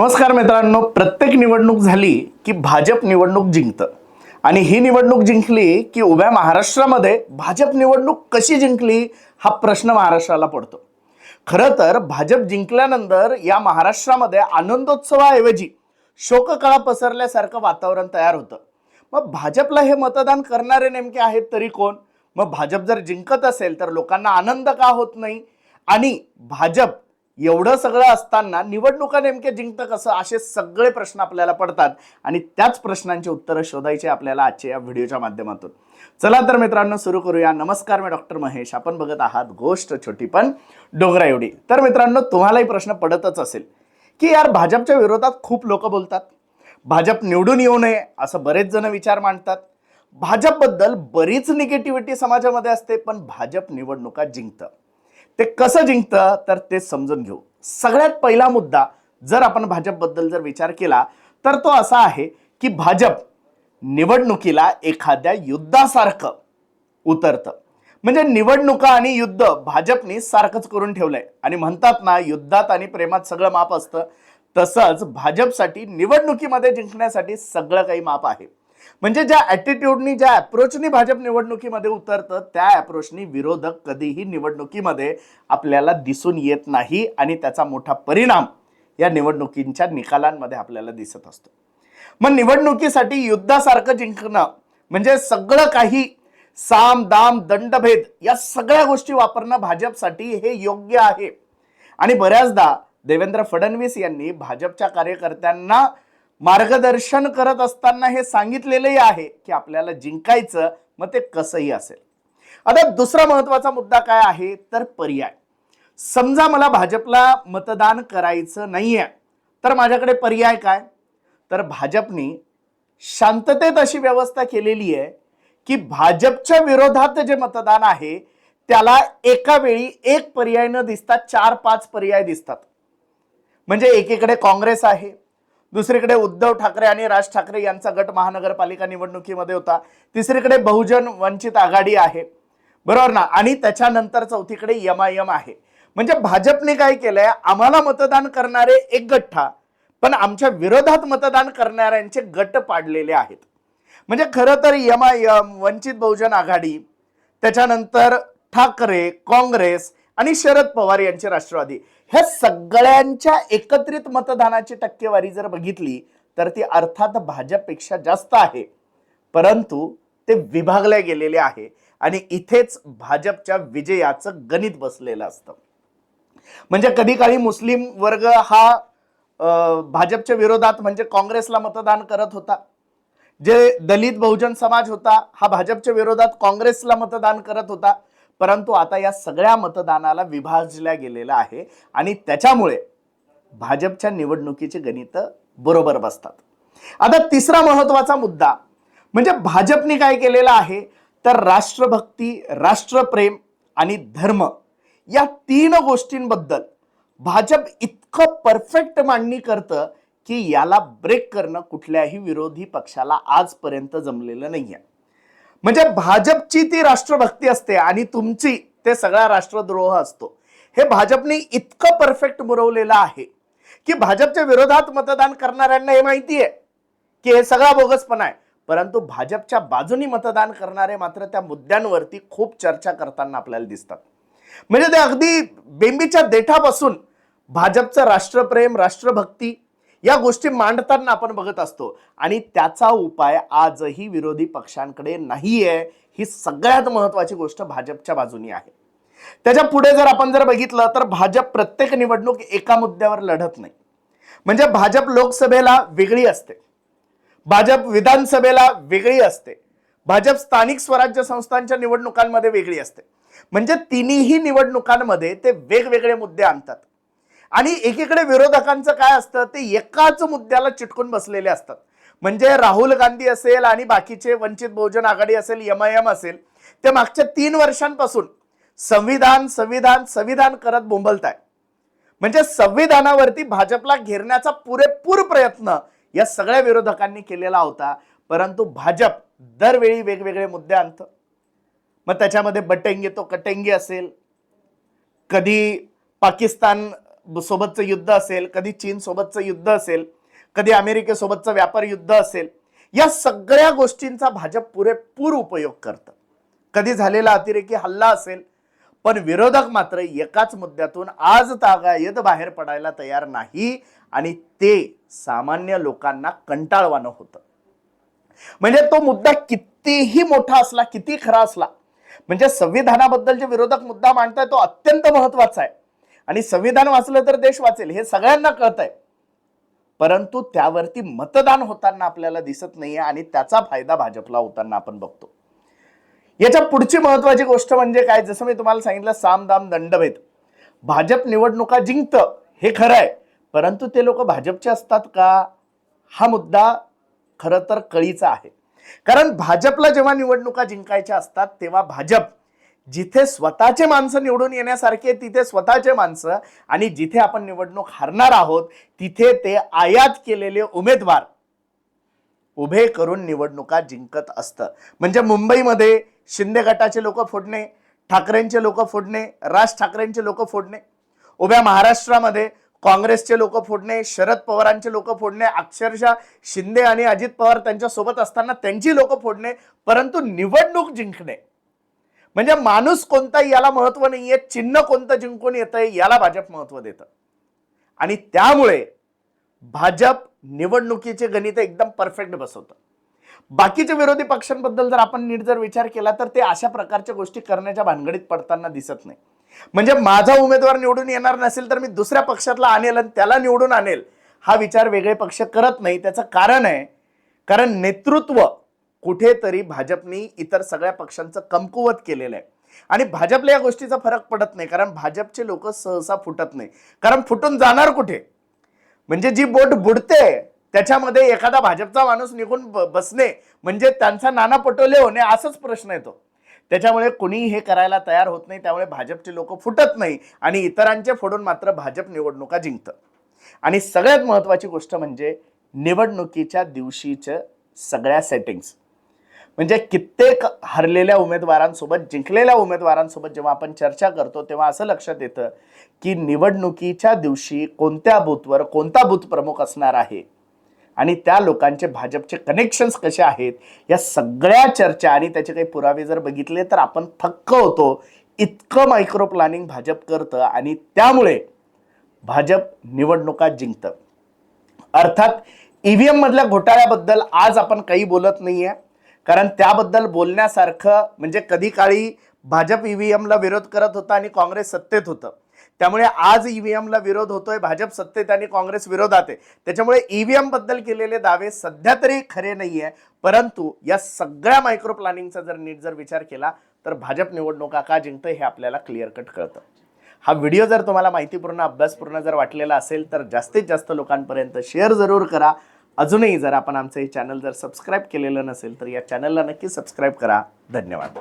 नमस्कार मित्रांनो, प्रत्येक निवडणूक झाली की भाजप निवडणूक जिंकतं आणि ही निवडणूक जिंकली की उभ्या महाराष्ट्रामध्ये भाजप निवडणूक कशी जिंकली हा प्रश्न महाराष्ट्राला पडतो. खरं तर भाजप जिंकल्यानंतर या महाराष्ट्रामध्ये आनंदोत्सवाऐवजी शोककळा पसरल्यासारखं वातावरण तयार होतं. मग भाजपला हे मतदान करणारे नेमके आहेत तरी कोण? मग भाजप जर जिंकत असेल तर लोकांना आनंद का होत नाही? आणि भाजप एवढं सगळं असताना निवडणुका नेमके जिंकतं कसं, असे सगळे प्रश्न आपल्याला पडतात आणि त्याच प्रश्नांची उत्तरं शोधायची आपल्याला आजच्या या व्हिडिओच्या माध्यमातून. चला तर मित्रांनो सुरू करूया. नमस्कार, मी डॉक्टर महेश. आपण बघत आहात गोष्ट छोटी पण डोंगरा एवढी. तर मित्रांनो, तुम्हालाही प्रश्न पडतच असेल की यार भाजपच्या विरोधात खूप लोक बोलतात, भाजप निवडून येऊ नये असं बरेच जण विचार मांडतात, भाजपबद्दल बरीच निगेटिव्हिटी समाजामध्ये असते, पण भाजप निवडणुका जिंकतं. ते कसं जिंकतं तर ते समजून घेऊ. सगळ्यात पहिला मुद्दा जर आपण भाजपबद्दल जर विचार केला तर तो असा आहे की भाजप निवडणुकीला एखाद्या युद्धासारखं उतरतं. म्हणजे निवडणुका आणि युद्ध भाजपने सारखंच करून ठेवलंय आणि म्हणतात ना, युद्धात आणि प्रेमात सगळं माप असतं. तसंच भाजपसाठी निवडणुकीमध्ये जिंकण्यासाठी सगळं काही माप आहे. म्हणजे ज्या ॲटिट्यूडनी, ज्या अप्रोचनी भाजप निवडणुकीमध्ये उतरतं त्या अप्रोचनी विरोधक कधीही निवडणुकीमध्ये आपल्याला दिसून येत नाही आणि त्याचा मोठा परिणाम या निवडणुकींच्या निकालांमध्ये आपल्याला दिसत असतो. मग निवडणुकीसाठी युद्धासारखं जिंकणं म्हणजे सगळं काही साम दाम दंडभेद या सगळ्या गोष्टी वापरणं भाजपसाठी हे योग्य आहे. आणि बऱ्याचदा देवेंद्र फडणवीस यांनी भाजपच्या कार्यकर्त्यांना मार्गदर्शन करत असताना हे सांगितलेलंही आहे की आपल्याला जिंकायचं, मग ते कसंही असेल. आता दुसरा महत्वाचा मुद्दा काय आहे तर पर्याय. समजा मला भाजपला मतदान करायचं नाहीये तर माझ्याकडे पर्याय काय? तर भाजपने शांततेत अशी व्यवस्था केलेली आहे की भाजपच्या विरोधात जे मतदान आहे त्याला एका वेळी एक पर्याय न दिसता 4-5 पर्याय दिसतात. म्हणजे एकीकडे काँग्रेस आहे, दुसरीकडे उद्धव ठाकरे आणि राज ठाकरे यांचा गट महानगरपालिका निवडणुकीमध्ये होता, तिसरीकडे बहुजन वंचित आघाडी आहे, बरोबर ना, आणि त्याच्यानंतर चौथीकडे एमआयएम आहे. म्हणजे भाजपने काय केलंय, आम्हाला मतदान करणारे एक गठ्ठा पण आमच्या विरोधात मतदान करणाऱ्यांचे गट पाडलेले आहेत. म्हणजे खरं तर एमआयएम, वंचित बहुजन आघाडी, त्याच्यानंतर ठाकरे, काँग्रेस आणि शरद पवार यांचे राष्ट्रवादी, ह्या सगळ्यांच्या एकत्रित मतदानाची टक्केवारी जर बघितली तर ती अर्थात भाजपपेक्षा जास्त आहे, परंतु ते विभागले गेलेले आहे आणि इथेच भाजपच्या विजयाचं गणित बसलेलं असतं. म्हणजे कधी काळी मुस्लिम वर्ग हा भाजपच्या विरोधात म्हणजे काँग्रेसला मतदान करत होता, जे दलित बहुजन समाज होता हा भाजपच्या विरोधात काँग्रेसला मतदान करत होता, परंतु आता या सगळ्या मतदानाला विभाजल्या गेलेलं आहे आणि त्याच्यामुळे भाजपच्या निवडणुकीचे गणित बरोबर बसतात. आता तिसरा महत्वाचा मुद्दा म्हणजे भाजपने काय केलेलं आहे तर राष्ट्रभक्ती, राष्ट्रप्रेम आणि धर्म या 3 गोष्टींबद्दल भाजप इतकं परफेक्ट मांडणी करतं की याला ब्रेक करणं कुठल्याही विरोधी पक्षाला आजपर्यंत जमलेलं नाहीये. म्हणजे भाजपची ती राष्ट्रभक्ती असते आणि तुमची ते सगळा राष्ट्रद्रोह असतो. हे भाजपने इतकं परफेक्ट मुरवलेलं आहे की भाजपच्या विरोधात मतदान करणाऱ्यांना हे माहिती आहे की हे सगळा बोगसपणा आहे, परंतु भाजपच्या बाजूनी मतदान करणारे मात्र त्या मुद्द्यांवरती खूप चर्चा करताना आपल्याला दिसतात. म्हणजे ते अगदी बेंबीच्या देठापासून भाजपचं राष्ट्रप्रेम, राष्ट्रभक्ती या गोष्टी मांडताना आपण बघत असतो आणि त्याचा उपाय आजही विरोधी पक्षांकडे नाहीये. ही सगळ्यात महत्वाची गोष्ट भाजपच्या बाजूनी आहे. त्याच्या पुढे जर आपण बघितलं तर भाजप प्रत्येक निवडणूक एका मुद्द्यावर लढत नाही. म्हणजे भाजप लोकसभेला वेगळी असते, भाजप विधानसभेला वेगळी असते, भाजप स्थानिक स्वराज्य संस्थांच्या निवडणुकांमध्ये वेगळी असते. म्हणजे तिन्ही निवडणुकांमध्ये ते वेगवेगळे मुद्दे आणतात आणि एकीकडे विरोधकांचं काय असतं ते एकाच मुद्द्याला चिटकून बसलेले असतात. म्हणजे राहुल गांधी असेल आणि बाकीचे वंचित बहुजन आघाडी असेल, एमआयएम असेल, ते मागच्या 3 वर्षांपासून संविधान संविधान संविधान करत बोंबलताय. म्हणजे संविधानावरती भाजपला घेरण्याचा पुरेपूर प्रयत्न या सगळ्या विरोधकांनी केलेला होता, परंतु भाजप दरवेळी वेगवेगळे मुद्दे आणतं. मग त्याच्यामध्ये बटेंगे तो कटेंगे असेल, कधी पाकिस्तान सोबतचं युद्ध असेल, कधी चीन सोबतचं युद्ध असेल, कधी अमेरिकेसोबतचं व्यापार युद्ध असेल, या सगळ्या गोष्टींचा भाजप पुरेपूर उपयोग करतं. कधी झालेला अतिरेकी हल्ला असेल, पण विरोधक मात्र एकाच मुद्द्यातून आज तागायत बाहेर पडायला तयार नाही आणि ते सामान्य लोकांना कंटाळवाणं होतं. म्हणजे तो मुद्दा कितीही मोठा असला, किती खरा असला, म्हणजे संविधानाबद्दल जे विरोधक मुद्दा मांडताय तो अत्यंत महत्वाचा आहे आणि संविधान वाचलं तर देश वाचेल हे सगळ्यांना कळतंय, परंतु त्यावरती मतदान होताना आपल्याला दिसत नाहीये आणि त्याचा फायदा भाजपला होताना आपण बघतो. याच्या पुढची महत्वाची गोष्ट म्हणजे काय, जसं मी तुम्हाला सांगितलं, साम दाम दंडभेद. भाजप निवडणुका जिंकतं हे खरं आहे, परंतु ते लोक भाजपचे असतात का, हा मुद्दा खरं तर कळीचा आहे. कारण भाजपला जेव्हा निवडणुका जिंकायच्या असतात तेव्हा भाजप जिथे स्वतःचे माणसं निवडून येण्यासारखे तिथे स्वतःचे माणसं, आणि जिथे आपण निवडणूक हरणार आहोत तिथे ते आयात केलेले उमेदवार उभे करून निवडणुका जिंकत असतं. म्हणजे मुंबईमध्ये शिंदे गटाचे लोक फोडणे, ठाकरेंचे लोक फोडणे, राज ठाकरेंचे लोक फोडणे, उभ्या महाराष्ट्रामध्ये काँग्रेसचे लोक फोडणे, शरद पवारांचे लोक फोडणे, अक्षरशः शिंदे आणि अजित पवार त्यांच्या सोबत असताना त्यांची लोक फोडणे, परंतु निवडणूक जिंकणे म्हणजे माणूस कोणता याला महत्व नाहीये, चिन्ह कोणतं जिंकून येतंय याला भाजप महत्व देतं. आणि त्यामुळे भाजप निवडणुकीचे गणित एकदम परफेक्ट बसवतं. बाकीच्या विरोधी पक्षांबद्दल जर आपण नीट जर विचार केला तर ते अशा प्रकारच्या गोष्टी करण्याच्या भानगडीत पडताना दिसत नाही. म्हणजे माझा उमेदवार निवडून येणार नसेल तर मी दुसऱ्या पक्षातला आणेल आणि त्याला निवडून आणेल, हा विचार वेगळे पक्ष करत नाही. त्याचं कारण आहे, कारण नेतृत्व कुठेतरी भाजपनी इतर सगळ्या पक्षांचं कमकुवत केलेलं आहे आणि भाजपला या गोष्टीचा फरक पडत नाही. कारण भाजपचे लोक सहसा फुटत नाही, कारण फुटून जाणार कुठे, म्हणजे जी बोट बुडते त्याच्यामध्ये एखादा भाजपचा माणूस निघून बसणे म्हणजे त्यांचा नाना पटोले होणे असाच प्रश्न येतो. त्याच्यामुळे कोणी हे करायला तयार होत नाही, त्यामुळे भाजपचे लोक फुटत नाही आणि इतरांचे फोडून मात्र भाजप निवडणुका जिंकतं. आणि सगळ्यात महत्वाची गोष्ट म्हणजे निवडणुकीच्या दिवशीच्या सगळ्या सेटिंग्स, म्हणजे कित्येक हरलेल्या उमेदवारांसोबत जिंकलेल्या उमेदवारांसोबत जेव्हा आपण चर्चा करतो तेव्हा असं लक्षात येतं की निवडणुकीच्या दिवशी कोणत्या बूथवर कोणता बूथ प्रमुख असणार आहे आणि त्या लोकांचे भाजपचे कनेक्शन्स कसे आहेत, या सगळ्या चर्चा आणि त्याचे काही पुरावे जर बघितले तर आपण थक्क होतो. इतकं मायक्रो प्लॅनिंग भाजप करतं आणि त्यामुळे भाजप निवडणुका जिंकतं. अर्थात ईव्हीएम मधल्या घोटाळ्याबद्दल आज आपण काही बोलत नाहीये, कारण त्याबद्दल बोलण्यासारखं म्हणजे कधी काळी भाजप ईव्हीएमला विरोध करत होता आणि काँग्रेस सत्तेत होतं, त्यामुळे आज ईव्हीएमला विरोध होतोय, भाजप सत्तेत आणि काँग्रेस विरोधात आहे. त्याच्यामुळे ईव्हीएम बद्दल केलेले दावे सध्या तरी खरे नाहीये, परंतु या सगळ्या मायक्रो प्लॅनिंगचा जर नीट जर विचार केला तर भाजप निवडणुका का जिंकतं हे आपल्याला क्लिअर कट कळतं. हा व्हिडिओ जर तुम्हाला माहितीपूर्ण अभ्यासपूर्ण जर वाटलेला असेल तर जास्तीत जास्त लोकांपर्यंत शेअर जरूर करा. अजूनही जर आपण आमचं हे चॅनल जर सबस्क्राईब केलेलं नसेल तर या चॅनलला नक्की सबस्क्राईब करा. धन्यवाद.